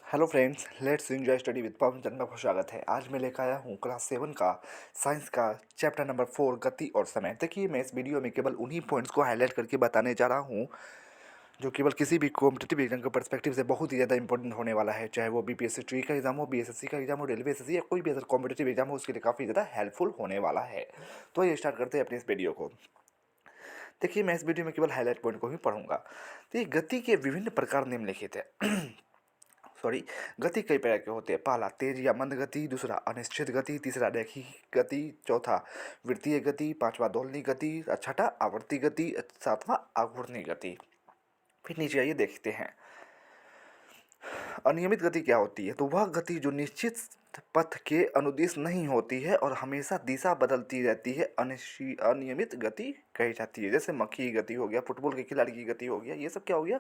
Hello friends, let's enjoy study with Pawan Chandra को स्वागत है। आज मैं लेकर आया हूँ क्लास 7 का साइंस का चैप्टर नंबर 4 गति और समय। देखिए, मैं इस वीडियो में केवल उन्हीं पॉइंट्स को हाईलाइट करके बताने जा रहा हूँ जो केवल किसी भी कॉम्पिटिटिव एग्जाम के पर्सपेक्टिव से बहुत ही ज़्यादा इंपॉर्टेंट होने वाला है। चाहे वो बीपीएससी ट्री का एग्जाम हो, बीएसएससी का एग्जाम हो, रेलवे एसएससी या कोई भी अदर कॉम्पिटिटिव एग्जाम हो, उसके लिए काफ़ी ज़्यादा हेल्पफुल होने वाला है। तो ये स्टार्ट करते हैं अपने इस वीडियो को। देखिए, मैं इस वीडियो में केवल हाईलाइट पॉइंट को ही पढ़ूंगा। तो ये गति के विभिन्न प्रकार निम्नलिखित है। सॉरी, गति कई प्रकार के होते हैं। पहला तेज या मंद गति, दूसरा अनिश्चित गति, तीसरा रैखिक गति, चौथा वृत्तीय गति, पांचवा दोलनी गति, छठा आवर्ती गति, सातवां आघूर्णी गति। फिर नीचे आइए देखते हैं। अनियमित गति क्या होती है? तो वह गति जो निश्चित पथ के अनुदिश नहीं होती है और हमेशा दिशा बदलती रहती है, अनियमित गति कही जाती है। जैसे मक्खी की गति हो गया, फुटबॉल के खिलाड़ी की गति हो गया, ये सब क्या हो गया?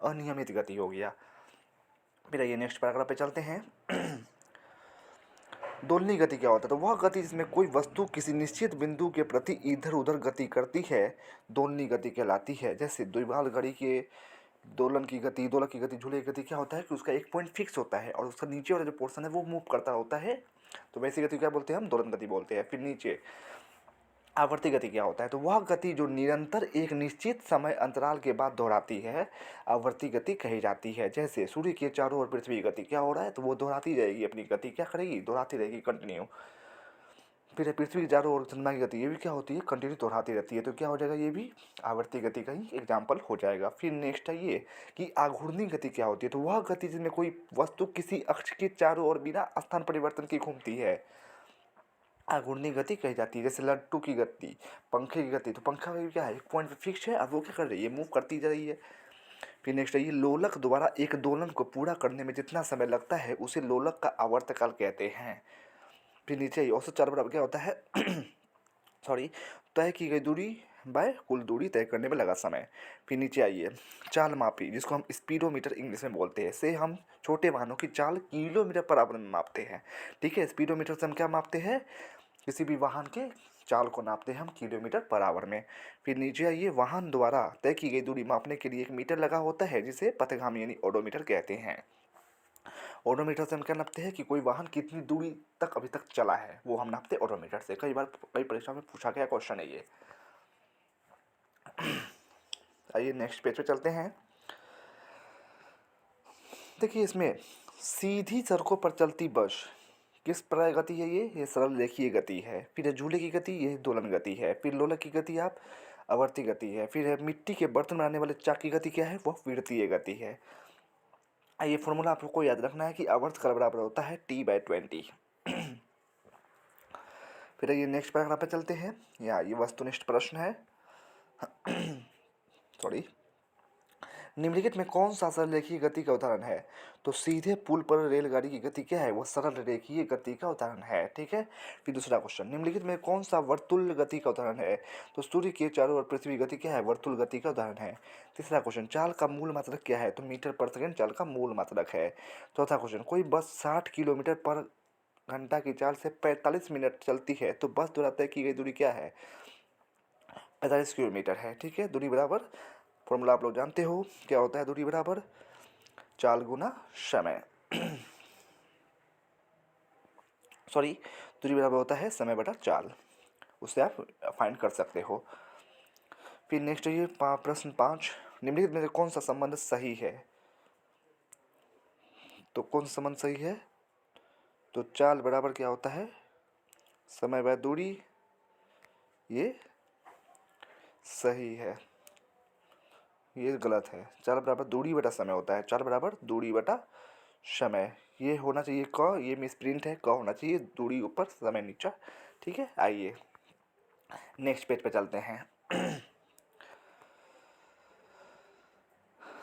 अनियमित गति हो गया। फिर आइए नेक्स्ट पैराग्राफ पे चलते हैं। दोलनी गति क्या होता है? तो वह गति जिसमें कोई वस्तु किसी निश्चित बिंदु के प्रति इधर उधर गति करती है, दोलनी गति कहलाती है। जैसे द्विबाल घड़ी के दोलक की गति, झूले की गति क्या होता है कि उसका एक पॉइंट फिक्स होता है और उसका नीचे वाला जो पोर्शन है वो मूव करता होता है। तो वैसी गति क्या बोलते हैं? हम दोलन गति बोलते हैं। फिर नीचे आवर्ती गति क्या होता है? तो वह गति जो निरंतर एक निश्चित समय अंतराल के बाद दोहराती है, आवर्ती गति कही जाती है। जैसे सूर्य के चारों ओर पृथ्वी की गति क्या हो रहा है, तो वो दोहराती जाएगी, अपनी गति क्या करेगी? दोहराती रहेगी, कंटिन्यू। फिर पृथ्वी के चारों ओर चंद्रमा की गति, ये भी क्या होती है? कंटिन्यू दोहराती रहती है। तो क्या हो जाएगा? ये भी आवर्ती गति का ही एग्जाम्पल हो जाएगा। फिर नेक्स्ट है ये कि आघूर्णी गति क्या होती है? तो वह गति जिसमें कोई वस्तु किसी अक्ष के चारों ओर बिना स्थान परिवर्तन की घूमती है, आघूर्णी गति कही जाती है। जैसे लट्टू की गति, पंखे की गति, तो पंखा में क्या है? एक पॉइंट पे फिक्स है, अब वो क्या कर रही है? मूव करती जा रही है। फिर नेक्स्ट है ये लोलक द्वारा एक दोलन को पूरा करने में जितना समय लगता है उसे लोलक का आवर्तकाल कहते हैं। फिर नीचे औसत चाल बराबर क्या होता है? सॉरी, तय की गई दूरी बाय कुल दूरी तय करने में लगा समय। फिर नीचे आइए, चाल मापी जिसको हम स्पीडोमीटर इंग्लिश में बोलते हैं, से हम छोटे वाहनों की चाल किलोमीटर पर आवर में मापते हैं। ठीक है, स्पीडोमीटर से हम क्या मापते हैं? किसी भी वाहन के चाल को नापते हैं हम किलोमीटर पर आवर में। फिर नीचे आइए, वाहन द्वारा तय की गई दूरी मापने के लिए एक मीटर लगा होता है जिसे पथगामी यानी ओडोमीटर कहते हैं। ओडोमीटर से हम क्या नापते हैं कि कोई वाहन कितनी दूरी तक अभी तक चला है, वो हम नापते हैं ओडोमीटर से। कई बार कई परीक्षा में पूछा गया क्वेश्चन है ये। आइए नेक्स्ट पेज पे चलते हैं। देखिए, इसमें सीधी सड़कों पर चलती बस किस प्रकार गति है? ये सरल रेखीय गति है। फिर है झूले की गति, ये दोलन गति है। फिर लोलक की गति आप आवर्ती गति है। फिर है मिट्टी के बर्तन बनाने वाले चाक की गति क्या है? वह वृत्तीय गति है। ये फॉर्मूला आप लोग को याद रखना है कि आवर्त काल बराबर होता है T/20। फिर ये नेक्स्ट पैराग्राफ पे चलते हैं। या ये वस्तुनिष्ठ प्रश्न है। सॉरी, निम्नलिखित में कौन सा सरल रेखीय गति का उदाहरण है? तो सीधे पुल पर रेलगाड़ी की गति क्या है? वो सरल रेखीय गति का उदाहरण है। ठीक है। फिर दूसरा क्वेश्चन, निम्नलिखित में कौन सा वर्तुल गति का उदाहरण है? तो सूर्य के चारों ओर पृथ्वी गति क्या है? वर्तुल गति का उदाहरण है। तीसरा क्वेश्चन, चाल का मूल मात्रक क्या है? तो मीटर पर सेकेंड चाल का मूल मात्रक है। चौथा क्वेश्चन, कोई बस 60 किलोमीटर पर घंटा की चाल से 45 मिनट चलती है तो बस द्वारा तय की गई दूरी क्या है? 45 किलोमीटर है। ठीक है, दूरी बराबर, फॉर्मूला आप लोग जानते हो क्या होता है? दूरी बराबर चाल गुना समय। सॉरी, दूरी बराबर होता है समय बटा चाल, उससे आप फाइंड कर सकते हो। फिर नेक्स्ट ये प्रश्न 5, निम्नलिखित में से कौन सा संबंध सही है? तो कौन सा संबंध सही है? तो चाल बराबर क्या होता है? समय बाय दूरी, ये सही है, ये गलत है। चाल बराबर दूरी बटा समय होता है। चाल बराबर दूरी बटा समय, ये होना चाहिए क, ये मिसप्रिंट है, क होना चाहिए दूरी ऊपर समय नीचा। ठीक है, आइए नेक्स्ट पेज पे चलते हैं।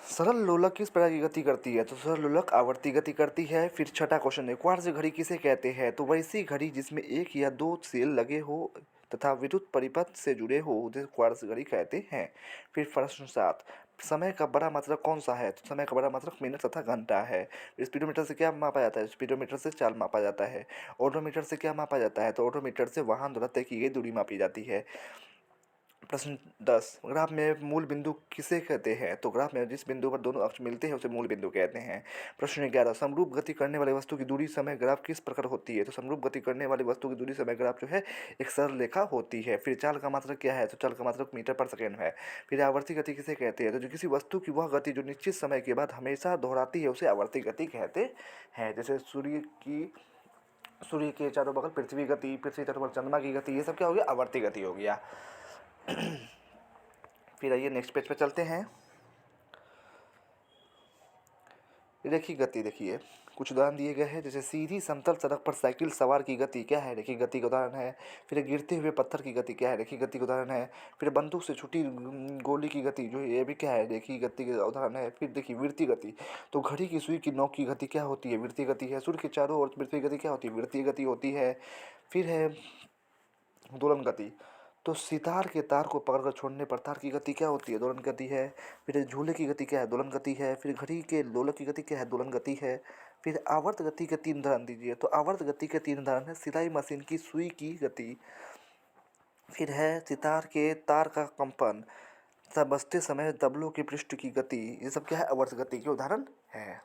सरल लोलक किस प्रकार की गति करती है? तो सरल लोलक आवर्ती गति करती है। फिर छठा क्वेश्चन है, क्वार्ट्ज घड़ी किसे कहते हैं? तो वैसी घड़ी जिसमें एक या दो सेल लगे हो तथा विद्युत परिपथ से जुड़े हो उसे क्वार्ट्ज घड़ी कहते हैं। फिर प्रश्न 7, समय का बड़ा मात्रक कौन सा है? तो समय का बड़ा मात्रक मिनट तथा घंटा है। स्पीडोमीटर से क्या मापा जाता है? स्पीडोमीटर से चाल मापा जाता है। ऑडोमीटर से क्या मापा जाता है? तो ऑडोमीटर से वाहन द्वारा तय की गई दूरी मापी जाती है। प्रश्न 10 ग्राफ में मूल बिंदु किसे कहते हैं? तो ग्राफ में जिस बिंदु पर दोनों अक्ष मिलते हैं उसे मूल बिंदु कहते हैं। प्रश्न 11 समरूप गति करने वाली वस्तु की दूरी समय ग्राफ किस प्रकार होती है? तो समरूप गति करने वाली वस्तु की दूरी समय ग्राफ जो है एक सरल रेखा होती है। फिर चाल का मात्रक क्या है? तो चाल का मात्रक मीटर पर सेकेंड है। फिर आवर्ती गति किसे कहते हैं? तो जो किसी वस्तु की वह गति जो निश्चित समय के बाद हमेशा दोहराती है उसे आवर्ती गति कहते हैं। जैसे सूर्य के चारों बगल पृथ्वी गति, पृथ्वी चारों बगल चंद्रमा की गति, ये सब क्या हो गया? आवर्ती गति हो गया। फिर आइए नेक्स्ट पेज पे चलते हैं। रेखीय गति देखिए, कुछ उदाहरण दिए गए हैं। जैसे सीधी समतल सड़क पर साइकिल सवार की गति क्या है? रेखीय गति का उदाहरण है। फिर गिरते हुए पत्थर की गति क्या है? रेखीय गति का उदाहरण है। फिर बंदूक से छुटी गोली की गति जो ये भी क्या है? रेखीय गति का उदाहरण है। फिर देखिए वृत्तीय गति, तो घड़ी की सुई की नोक की गति क्या होती है? वृत्तीय गति है। सूर्य के चारों ओर वृत्तीय गति क्या होती है? वृत्तीय गति होती है। फिर है दोलन गति, तो सितार के तार को पकड़कर छोड़ने पर तार की गति क्या होती है? दोलन गति है। फिर झूले की गति क्या है? दोलन गति है। फिर घड़ी के लोलक की गति क्या है? दोलन गति है। फिर आवर्त गति के 3 उदाहरण दीजिए। तो आवर्त गति के 3 उदाहरण है सिलाई मशीन की सुई की गति, फिर है सितार के तार का कंपन, बजते समय तबलों के पृष्ठ की गति, ये सब क्या है? आवर्त गति के उदाहरण है।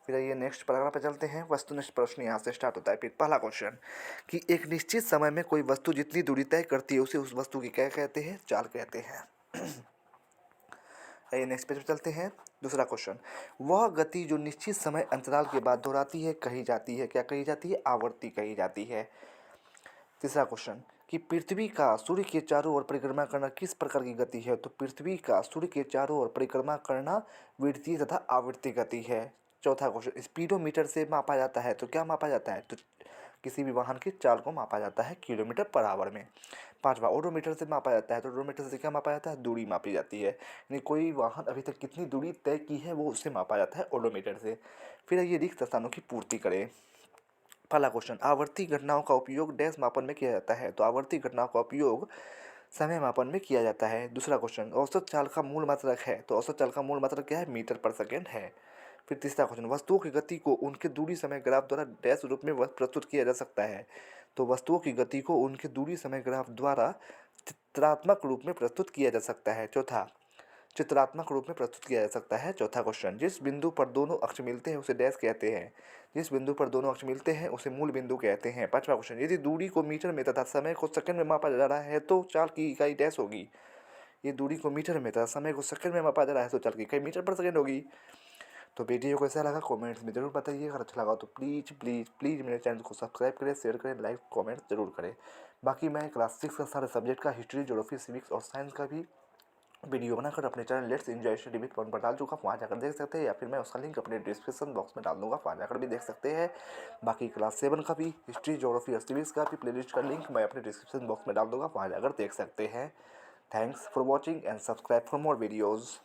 फिर ये नेक्स्ट पैराग्राफ पे चलते हैं। वस्तुनिष्ठ प्रश्न यहाँ से स्टार्ट होता है। फिर पहला क्वेश्चन कि एक निश्चित समय में कोई वस्तु जितनी दूरी तय करती है उसे उस वस्तु की क्या कहते हैं? चाल कहते हैं। आइए नेक्स्ट पेज पे चलते हैं। दूसरा क्वेश्चन, वह गति जो निश्चित समय अंतराल के बाद दोहराती है कही जाती है? क्या कही जाती है? आवर्ती कही जाती है। तीसरा क्वेश्चन कि पृथ्वी का सूर्य के चारों ओर परिक्रमा करना किस प्रकार की गति है? तो पृथ्वी का सूर्य के चारों ओर परिक्रमा करना वृत्तीय तथा आवर्ती गति है। चौथा क्वेश्चन, स्पीडोमीटर से मापा जाता है, तो क्या मापा जाता है? तो किसी भी वाहन की चाल को मापा जाता है किलोमीटर पर आवर में। पांचवा, ओडोमीटर से मापा जाता है, तो ओडोमीटर से क्या मापा जाता है? दूरी मापी जाती है, यानी कोई वाहन अभी तक कितनी दूरी तय की है वो उससे मापा जाता है ओडोमीटर से। फिर ये रिक्त स्थानों की पूर्ति करें। पहला क्वेश्चन, आवर्ती घटनाओं का उपयोग डैश मापन में किया जाता है? तो आवर्ती घटनाओं का उपयोग समय मापन में किया जाता है। दूसरा क्वेश्चन, औसत चाल का मूल मात्रक है? तो औसत चाल का मूल मात्रक क्या है? मीटर पर सेकेंड है। फिर तीसरा क्वेश्चन, वस्तुओं की गति को उनके दूरी समय ग्राफ द्वारा डैश रूप में प्रस्तुत किया जा सकता है? तो वस्तुओं की गति को उनके दूरी समय ग्राफ द्वारा चित्रात्मक रूप में प्रस्तुत किया जा सकता है। चित्रात्मक रूप में प्रस्तुत किया जा सकता है। चौथा क्वेश्चन, जिस बिंदु पर दोनों अक्ष मिलते हैं उसे डैश कहते हैं? जिस बिंदु पर दोनों अक्ष मिलते हैं उसे मूल बिंदु कहते हैं। पांचवा क्वेश्चन, यदि दूरी को मीटर में तथा समय को सेकंड में मापा जा रहा है तो चाल की इकाई डैश होगी? ये दूरी को मीटर में तथा समय को सेकंड में मापा जा रहा है तो चाल की इकाई मीटर पर सेकंड होगी। तो वीडियो कैसा लगा कमेंट्स में जरूर बताइए। अगर अच्छा लगा तो प्लीज़ प्लीज़ प्लीज़ मेरे चैनल को सब्सक्राइब करें, शेयर करें, लाइक कमेंट जरूर करें। बाकी मैं क्लास 6 का सारे सब्जेक्ट का हिस्ट्री, ज्योग्राफी, सिविक्स और साइंस का भी वीडियो बनाकर अपने channel let's enjoy study with Pawan पर डाल चुका, वहाँ जाकर देख सकते हैं, या फिर मैं उसका लिंक अपने डिस्क्रिप्शन बॉक्स में डाल दूंगा, वहाँ जाकर भी देख सकते हैं। बाकी क्लास 7 का भी हिस्ट्री, ज्योग्राफी और सिविक्स का भी प्लेलिस्ट का लिंक मैं अपने डिस्क्रिप्शन बॉक्स में डाल दूंगा, वहाँ जाकर देख सकते हैं। Thanks for watching and subscribe for more videos.